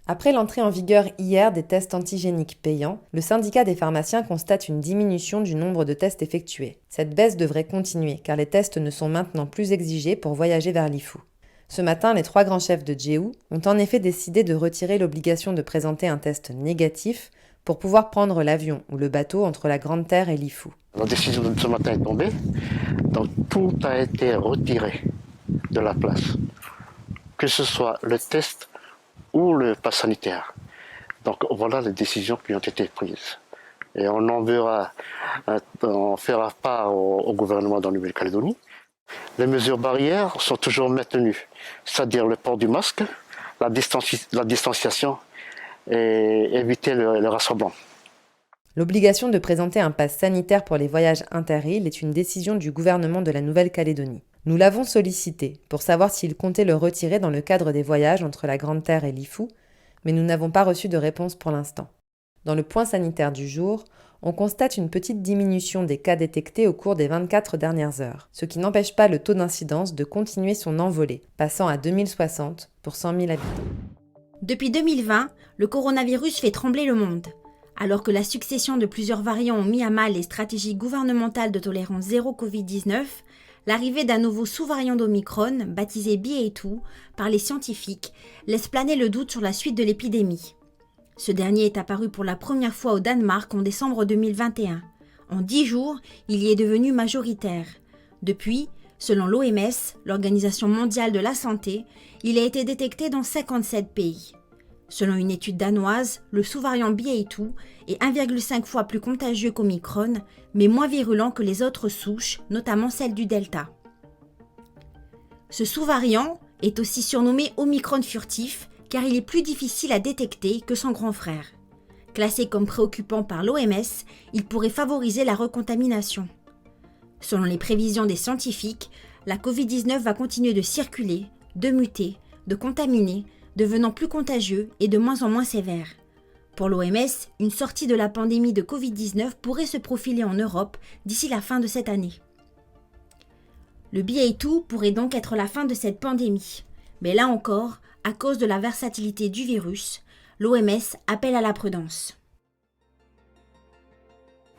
Après l'entrée en vigueur hier des tests antigéniques payants, le syndicat des pharmaciens constate une diminution du nombre de tests effectués. Cette baisse devrait continuer car les tests ne sont maintenant plus exigés pour voyager vers l'IFU. Ce matin, les 3 grands chefs de JEU ont en effet décidé de retirer l'obligation de présenter un test négatif pour pouvoir prendre l'avion ou le bateau entre la Grande Terre et l'IFU. La décision de ce matin est tombée, donc tout a été retiré de la place, que ce soit le test ou le pass sanitaire. Donc voilà les décisions qui ont été prises. Et on fera part au gouvernement de la Nouvelle-Calédonie. Les mesures barrières sont toujours maintenues, c'est-à-dire le port du masque, la distanciation et éviter le rassemblement. L'obligation de présenter un pass sanitaire pour les voyages inter-îles est une décision du gouvernement de la Nouvelle-Calédonie. Nous l'avons sollicité pour savoir s'il comptait le retirer dans le cadre des voyages entre la Grande Terre et l'IFU, mais nous n'avons pas reçu de réponse pour l'instant. Dans le point sanitaire du jour, on constate une petite diminution des cas détectés au cours des 24 dernières heures, ce qui n'empêche pas le taux d'incidence de continuer son envolée, passant à 2060 pour 100 000 habitants. Depuis 2020, le coronavirus fait trembler le monde. Alors que la succession de plusieurs variants ont mis à mal les stratégies gouvernementales de tolérance zéro Covid-19, l'arrivée d'un nouveau sous-variant d'Omicron, baptisé BA.2 par les scientifiques, laisse planer le doute sur la suite de l'épidémie. Ce dernier est apparu pour la première fois au Danemark en décembre 2021. En 10 jours, il y est devenu majoritaire. Depuis, selon l'OMS, l'Organisation mondiale de la santé, il a été détecté dans 57 pays. Selon une étude danoise, le sous-variant BA.2 est 1,5 fois plus contagieux qu'Omicron, mais moins virulent que les autres souches, notamment celle du Delta. Ce sous-variant est aussi surnommé Omicron furtif, car il est plus difficile à détecter que son grand frère. Classé comme préoccupant par l'OMS, il pourrait favoriser la recontamination. Selon les prévisions des scientifiques, la Covid-19 va continuer de circuler, de muter, de contaminer, devenant plus contagieux et de moins en moins sévère. Pour l'OMS, une sortie de la pandémie de Covid-19 pourrait se profiler en Europe d'ici la fin de cette année. Le BA.2 pourrait donc être la fin de cette pandémie. Mais là encore, à cause de la versatilité du virus, l'OMS appelle à la prudence.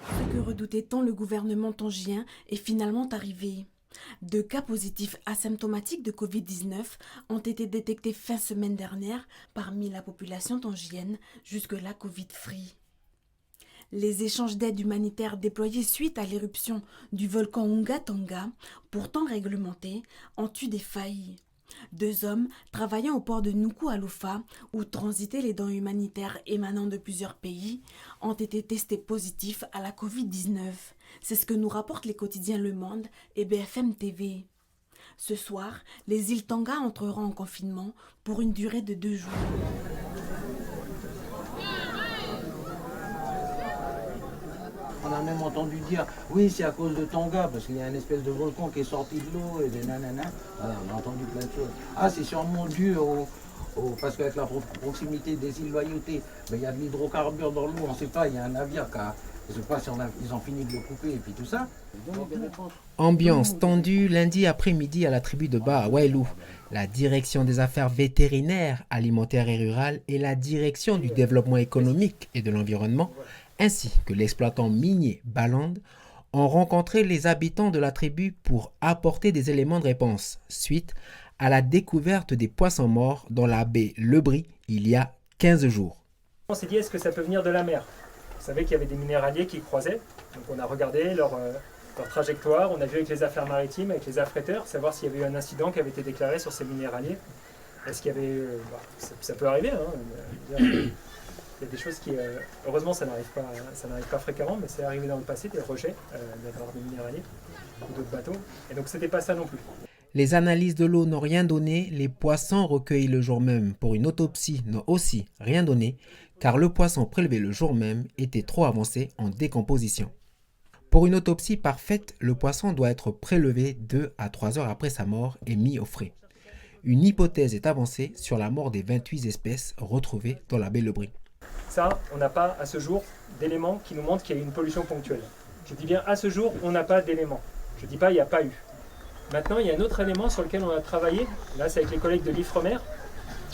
Ce que redoutait tant le gouvernement tangien est finalement arrivé. 2 cas positifs asymptomatiques de Covid-19 ont été détectés fin semaine dernière parmi la population tangienne, jusque-là Covid-free. Les échanges d'aide humanitaire déployés suite à l'éruption du volcan Unga Tanga, pourtant réglementé, ont eu des failles. 2 hommes travaillant au port de Nuku'alofa, où transitaient les dons humanitaires émanant de plusieurs pays, ont été testés positifs à la Covid-19. C'est ce que nous rapportent les quotidiens Le Monde et BFM TV. Ce soir, les îles Tonga entreront en confinement pour une durée de 2 jours. On a même entendu dire, oui, c'est à cause de Tonga, parce qu'il y a une espèce de volcan qui est sorti de l'eau, et des nanana. Voilà, on a entendu plein de choses. Ah, c'est sûrement dû parce qu'avec la proximité des îles Loyauté, il y a de l'hydrocarbure dans l'eau, on ne sait pas, il y a un navire qui a... Je ne sais pas si ils ont fini de le couper et puis tout ça. Ambiance tendue lundi après-midi à la tribu de Ba à Wailou. La direction des affaires vétérinaires, alimentaires et rurales et la direction du développement économique et de l'environnement, ainsi que l'exploitant minier Baland, ont rencontré les habitants de la tribu pour apporter des éléments de réponse suite à la découverte des poissons morts dans la baie Le Bris il y a 15 jours. On s'est dit, est-ce que ça peut venir de la mer ? Vous savez qu'il y avait des minéraliers qui croisaient, donc on a regardé leur trajectoire, on a vu avec les affaires maritimes, avec les affréteurs, savoir s'il y avait eu un incident qui avait été déclaré sur ces minéraliers. Est-ce qu'il y avait... ça peut arriver, hein, il y a des choses qui... heureusement, ça n'arrive pas fréquemment, mais c'est arrivé dans le passé, des rejets d'avoir des minéraliers ou d'autres bateaux, et donc c'était pas ça non plus. Les analyses de l'eau n'ont rien donné, les poissons recueillis le jour même pour une autopsie n'ont aussi rien donné, car le poisson prélevé le jour même était trop avancé en décomposition. Pour une autopsie parfaite, le poisson doit être prélevé 2 à 3 heures après sa mort et mis au frais. Une hypothèse est avancée sur la mort des 28 espèces retrouvées dans la baie Le Bris. Ça, on n'a pas à ce jour d'éléments qui nous montrent qu'il y a eu une pollution ponctuelle. Je dis bien à ce jour, on n'a pas d'éléments. Je ne dis pas il n'y a pas eu. Maintenant, il y a un autre élément sur lequel on a travaillé, là c'est avec les collègues de l'IFREMER,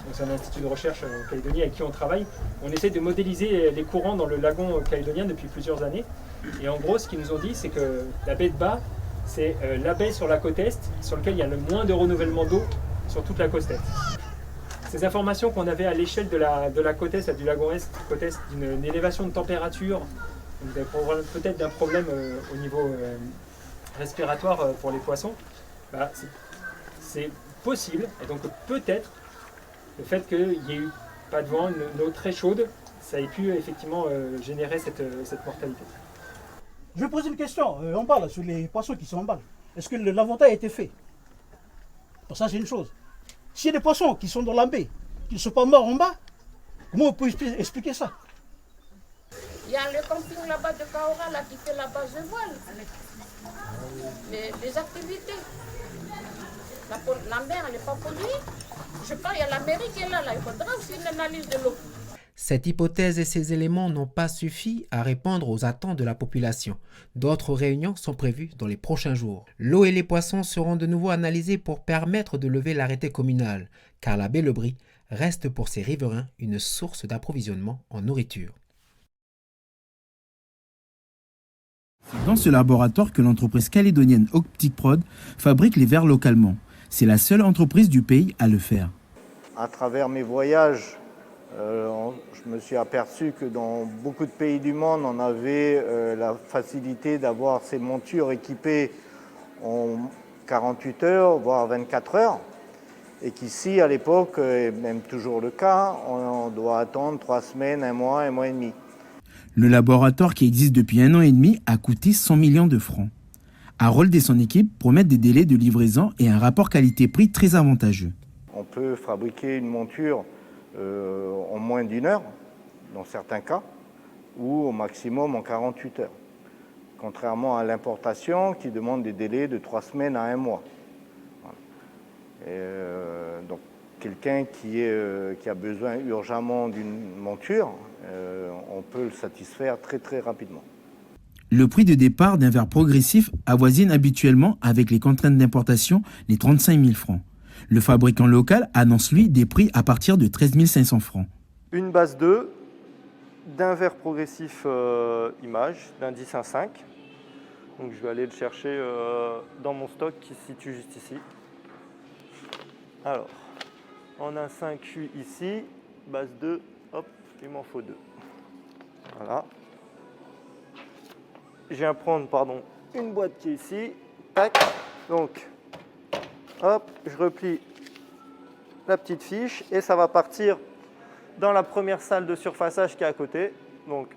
donc c'est un institut de recherche en Calédonie avec qui on travaille. On essaie de modéliser les courants dans le lagon calédonien depuis plusieurs années. Et en gros, ce qu'ils nous ont dit, c'est que la baie de Bas, c'est la baie sur la côte est sur laquelle il y a le moins de renouvellement d'eau sur toute la côte est. Ces informations qu'on avait à l'échelle de la côte est, du lagon est, côte est, d'une élévation de température, peut-être d'un problème au niveau respiratoire pour les poissons, bah, c'est possible. Et donc peut-être le fait qu'il n'y ait eu pas de vent, une eau très chaude, ça ait pu effectivement générer cette mortalité. Je vais poser une question en bas, là, sur les poissons qui sont en bas. Est-ce que le lavandin a été fait? Bon, ça, c'est une chose. S'il y a des poissons qui sont dans la baie, qui ne sont pas morts en bas, comment on peut expliquer ça? Il y a le camping là-bas de Kaora là, qui fait la base de voile. Les activités. La mer, elle n'est pas polluée. Je pense qu'il y a la mairie qui est là. Il faudra aussi une analyse de l'eau. Cette hypothèse et ces éléments n'ont pas suffi à répondre aux attentes de la population. D'autres réunions sont prévues dans les prochains jours. L'eau et les poissons seront de nouveau analysés pour permettre de lever l'arrêté communal, car la baie Le Bris reste pour ses riverains une source d'approvisionnement en nourriture. C'est dans ce laboratoire que l'entreprise calédonienne Opticprod fabrique les verres localement. C'est la seule entreprise du pays à le faire. À travers mes voyages, je me suis aperçu que dans beaucoup de pays du monde, on avait la facilité d'avoir ces montures équipées en 48 heures, voire 24 heures. Et qu'ici, à l'époque, et même toujours le cas, on doit attendre 3 semaines, 1 mois et demi. Le laboratoire qui existe depuis 1 an et demi a coûté 100 millions de francs. Harold et son équipe promettent des délais de livraison et un rapport qualité-prix très avantageux. On peut fabriquer une monture en moins d'1 heure, dans certains cas, ou au maximum en 48 heures. Contrairement à l'importation qui demande des délais de 3 semaines à 1 mois. Donc quelqu'un qui a besoin urgemment d'une monture, on peut le satisfaire très très rapidement. Le prix de départ d'un verre progressif avoisine habituellement, avec les contraintes d'importation, les 35 000 francs. Le fabricant local annonce lui des prix à partir de 13 500 francs. Une base 2, d'un verre progressif image, d'indice 1,5. Donc je vais aller le chercher dans mon stock qui se situe juste ici. Alors, en 1,5 je suis ici, base 2, hop, il m'en faut 2. Voilà. Je viens prendre, une boîte qui est ici, tac, donc, hop, je replie la petite fiche et ça va partir dans la première salle de surfaçage qui est à côté. Donc,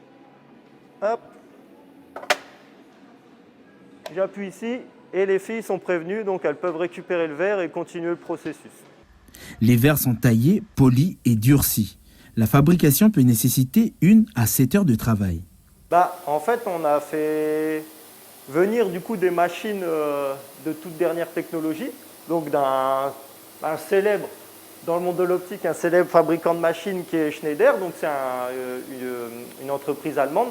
hop, j'appuie ici et les filles sont prévenues, donc elles peuvent récupérer le verre et continuer le processus. Les verres sont taillés, polis et durcis. La fabrication peut nécessiter 1 à 7 heures de travail. En fait, on a fait venir du coup des machines de toute dernière technologie, donc d'un célèbre, dans le monde de l'optique, un célèbre fabricant de machines qui est Schneider, donc c'est une entreprise allemande.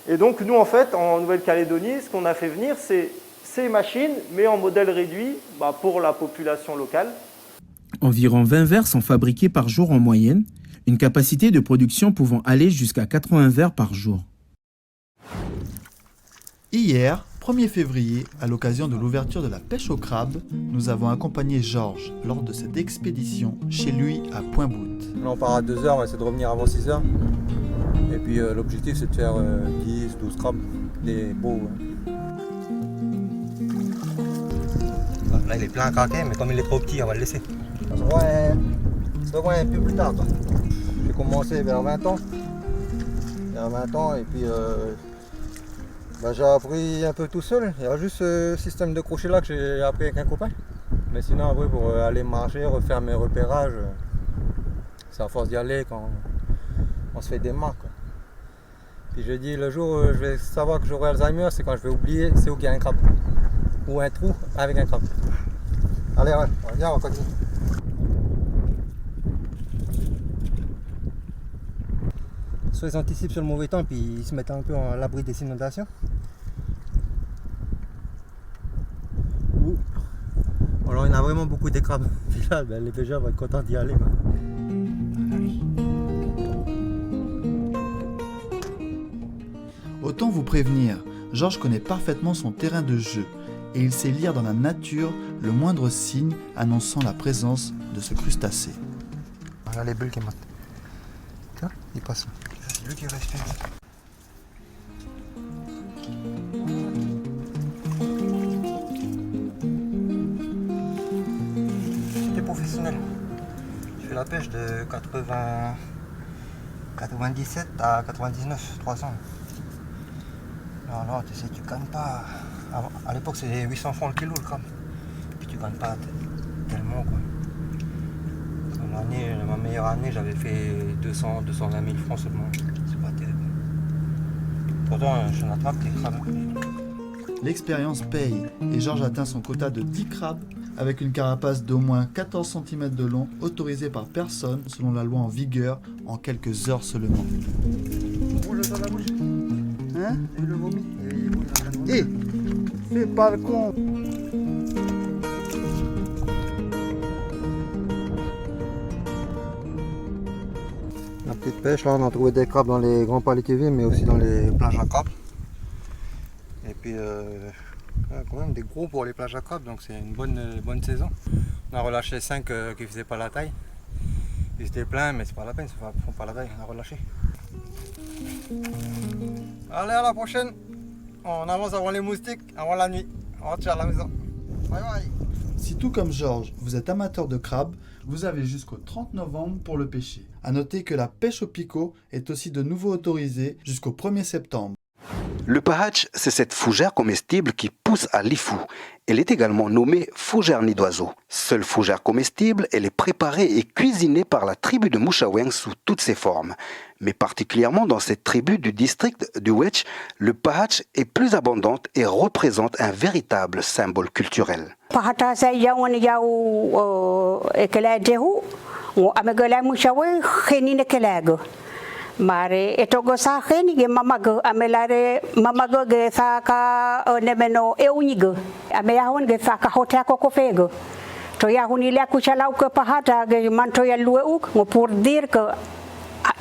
Et donc nous, en fait, en Nouvelle-Calédonie, ce qu'on a fait venir, c'est ces machines, mais en modèle réduit pour la population locale. Environ 20 verres sont fabriqués par jour en moyenne, une capacité de production pouvant aller jusqu'à 80 verres par jour. Hier, 1er février, à l'occasion de l'ouverture de la pêche au crabe, nous avons accompagné Georges lors de cette expédition chez lui à Pointe-Boute. Là on part à 2h, on va essayer de revenir avant 6h. Et puis l'objectif c'est de faire 10-12 crabes, des beaux. Là il est plein à craquer, mais comme il est trop petit, on va le laisser. Ça se voit un peu plus tard. J'ai commencé vers 20 ans. Vers 20 ans et puis j'ai appris un peu tout seul. Il y a juste ce système de crochet là que j'ai appris avec un copain. Mais sinon après pour aller marcher, refaire mes repérages, c'est à force d'y aller quand on se fait des marques. Puis je dis le jour où je vais savoir que j'aurai Alzheimer, c'est quand je vais oublier c'est où qu'il y a un crabe. Ou un trou avec un crabe. Allez, ouais, viens, on continue. Soit ils anticipent sur le mauvais temps et puis ils se mettent un peu à l'abri des inondations. Alors a vraiment beaucoup des crabes. Puis là, les pêcheurs vont être contents d'y aller, quoi. Autant vous prévenir, Georges connaît parfaitement son terrain de jeu et il sait lire dans la nature le moindre signe annonçant la présence de ce crustacé. Voilà les bulles qui montent. Tu vois, il passe. C'est lui qui reste. J'étais professionnel. Je fais la pêche de 97 à 99, 300. Non, tu sais, tu gagnes pas. À l'époque, c'était 800 francs le kilo le crabe. Puis tu gagnes pas tellement, quoi. Ma meilleure année, j'avais fait 220 000 francs seulement. C'est pas terrible. Pourtant, je n'attrape des crabes. L'expérience paye et Georges atteint son quota de 10 crabes avec une carapace d'au moins 14 cm de long autorisée par personne selon la loi en vigueur en quelques heures seulement. Bouge dans la bouche. Hein? Et le vomi. Et fais pas le con. La petite pêche, là, on a trouvé des crabes dans les grands palétuviers, mais aussi dans les plages à crabes. Et puis, quand même des gros pour les plages à crabes, donc c'est une bonne saison. On a relâché 5 qui ne faisaient pas la taille. Ils étaient pleins, mais c'est pas la peine, ils ne font pas la taille, on a relâché. Allez, à la prochaine. On avance avant les moustiques, avant la nuit. On rentre à la maison. Bye bye. Si tout comme Georges, vous êtes amateur de crabes, vous avez jusqu'au 30 novembre pour le pêcher. A noter que la pêche au picot est aussi de nouveau autorisée jusqu'au 1er septembre. Le pahatch, c'est cette fougère comestible qui pousse à l'Ifou. Elle est également nommée fougère nid d'oiseau. Seule fougère comestible, elle est préparée et cuisinée par la tribu de Mouchaweng sous toutes ses formes. Mais particulièrement dans cette tribu du district du Wetch, le pahatch est plus abondante et représente un véritable symbole culturel. Mare etogo sa kheni ge mamago amelare mamago ge sa ka nemeno eunigo ame yahon ge sa ka hotel ko fego to yahuni la kuchala ko pahata ge manto ya lueuk ngo pour dire que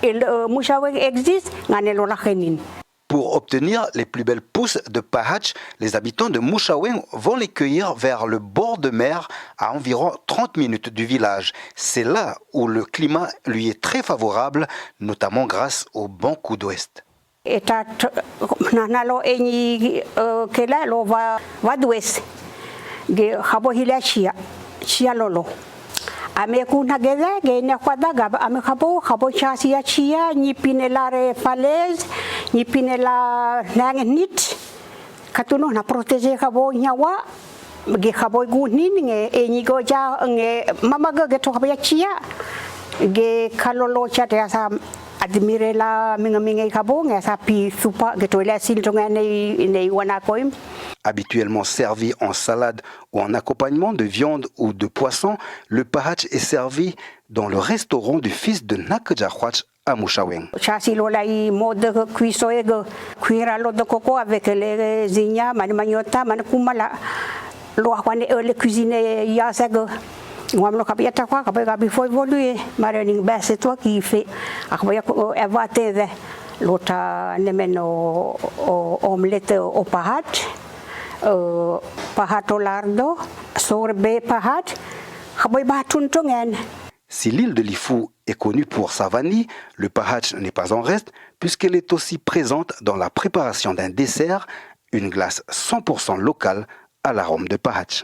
il Mouchaweng existe nganelo la khenin. Pour obtenir les plus belles pousses de pahatch, les habitants de Mouchaweng vont les cueillir vers le bord de mer à environ 30 minutes du village. C'est là où le climat lui est très favorable, notamment grâce au bon coup d'ouest. Eta nanalo eni kela lo va d'ouest. Ge khabo hilachia chia lolo. Ame kuna geza ge na kwadaga ame khabo chasia chia ni pinelare falaise ni pinela nangenit katuno na protéger khabo nyawa ge khabo gunin nge enigo ja nge mamaga ge to khabo chia ge kalolo cha te sa admire la minga khabo nge sa pi supa ge to la siltonga nei wana koim. Habituellement servi en salade ou en accompagnement de viande ou de poisson, le pahatch est servi dans le restaurant du fils de Nakjahwach à Mouchaweng. Chasilo lai mode cuisoego cuiralo de coco avec les zigna manimanyota mankumala lo akwane le cuisine yasego ngwamlo kapiata kwa kapega before évoluer marening ba c'est toi qui fait akabaya evate lota nemeno omelette au pahatch pahato lardo sorbe pahat khaboy batun tongen. Si l'île de l'Ifou est connue pour sa vanille, le pahatch n'est pas en reste puisqu'elle est aussi présente dans la préparation d'un dessert, une glace 100% locale à l'arôme de pahatch.